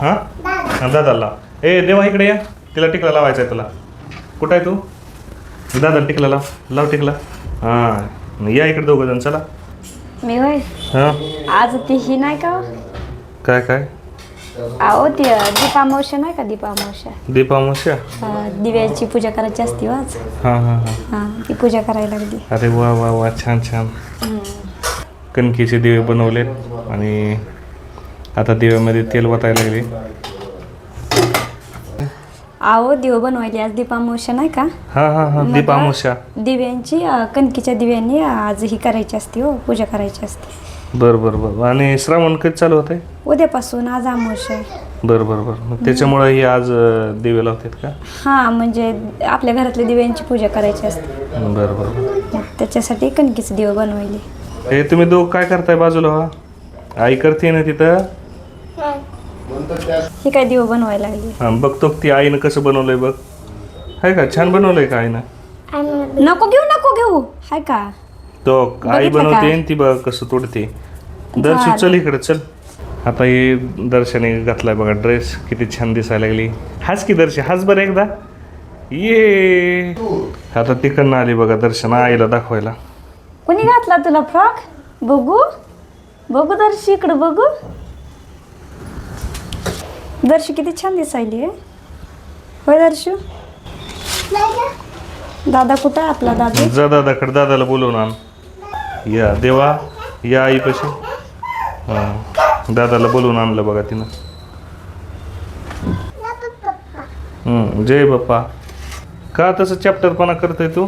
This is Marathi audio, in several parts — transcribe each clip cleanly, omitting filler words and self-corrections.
हां दादाला ए देवा इकडे या, तिला टिकला लावायचा आहे तुला. कुठं आहे तू? दादा टिकला लाव टिकला. हां या इकडे दोघं जण चला. मी होय हां आज ती ही नाही का काय काय अहो ती दीपामावस्या नाही का दीपामावस्या दीपामावस्या? दिव्याची पूजा करायची असते आज. हां हां हां हां ती पूजा करायला लागली. अरे वा वा वा छान छान. कणकीचे दिवे बनवलेत आणि आता दिव्यामध्ये तेल वतायला लागले. अहो दिव बनवायली आज दीपामावस्या नाही का. हां हां हां दीपामावस्या. दिव्यांची कणकीच्या दिव्यांनी आज ही करायची असते हो, पूजा करायची असते. बरं बरं बरं. आणि श्रावण कधी चालू होत आहे? उद्यापासून आज अमावस्या आहे. बरं बरं बरं. मग त्याच्यामुळे ही आज दिवे लावतात का? हां म्हणजे आपल्या घरातल्या दिव्यांची पूजा करायची असते. बरं बरं बरं. मग त्याच्यासाठी कणकीचं दिव बनवायली. हे तुम्ही दोघं काय करताय बाजूला? हा आई करते ना तिथं. ही काय दिव बनवायला लागली. हां बघतो ती आईनं कसं बनवलंय बघ. आहे का छान बनवलंय का आईनं? नको घेऊ हाय का. तो आई बघितलं बनवते का? आणि ती बघ कसं तोडते. दर्शन चल इकडे चल. आता हे दर्शने घातलाय बघा ड्रेस, किती छान दिसायला लागली. हाच की दर्शन हाच बरं एकदा ये. आता तिकडनं आली बघा दर्शन आईला दाखवायला. कोणी घातला तुला फ्रॉक? बघू दर्शी इकडं बघू. दर्शी किती छान दिसायली आहे होय दर्शू. दादा कुठं आहे आपला दादा? जा दादाकडे, दादाला बोलवून आण. या देवा या आईपाशी. हां दादाला बोलवून आणलं बघा तिनं. जय बाप्पा. का तसं चॅप्टरपणा करतोय तू?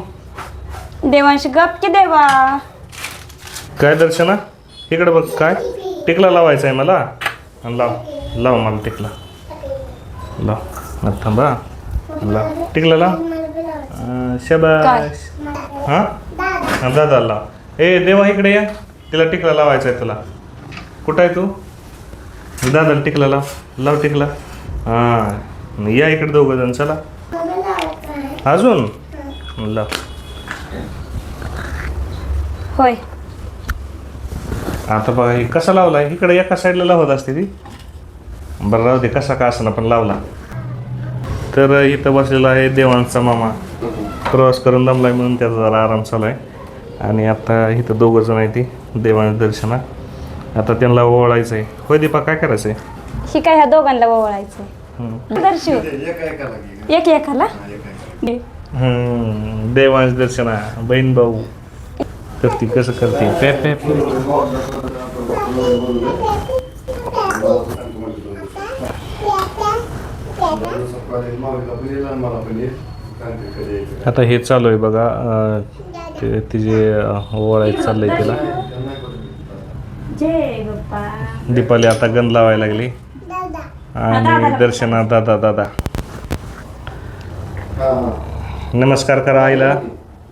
देवांशी गप की देवा. काय दर्शना इकडे बघ. काय टिकला लावायचा आहे मला? लाव मला टिकला लाव. थांबा लाव टिकला लाव. शबाश. हां दादा लाव. ए देवा इकडे या, तिला टिकला लावायचा आहे तुला. कुठं आहे तू? दादा टिकला लाव टिकला. हां या इकडे दोघं जण चला. अजून लाव. होय आता बघा हे कसा लावलाय. इकडे एका साईडला लावत असते ती. बरं राहू दे कसा का असं पण लावला. तर इथं बसलेला आहे देवांचा मामा. प्रवास करून दमलाय म्हणून त्याचा जरा आराम चालू आहे. आणि आता इथं दोघं जण आहे ती देवांच्या दर्शना. आता त्यांना ओवाळायचं आहे. होय दीपा काय करायचं आहे? ही काय ह्या दोघांना ओवाळायचं. दर्शू एक एकाला देवांच्या दर्शना बहीण भाऊ करते कसं करते. पे पे पे. आता हे चालू आहे बघा. तिचे ओवाळायचं चाललंय तिला. जय बाप्पा. दीपाली आता गंध लावायला लागली. आणि दर्शना दादा नमस्कार करा आईला.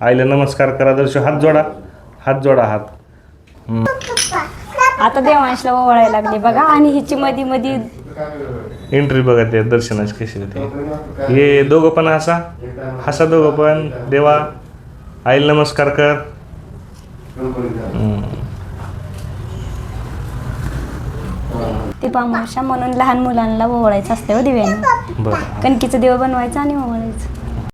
आईला नमस्कार करा. दर्शन हात जोडा हात. आता देवांशला ओवाळायला लागली बघा. आणि हिची मध्ये एंट्री बघा त्या दर्शनाची कशी होते. हे दोघं पण हसा दोघं पण. देवा आईला नमस्कार कर. दीपामावस्या म्हणून लहान मुलांना ओवाळायचं असते हो दिव्याने. बरं कणकीचं दिव बनवायचं आणि ओवाळायचं.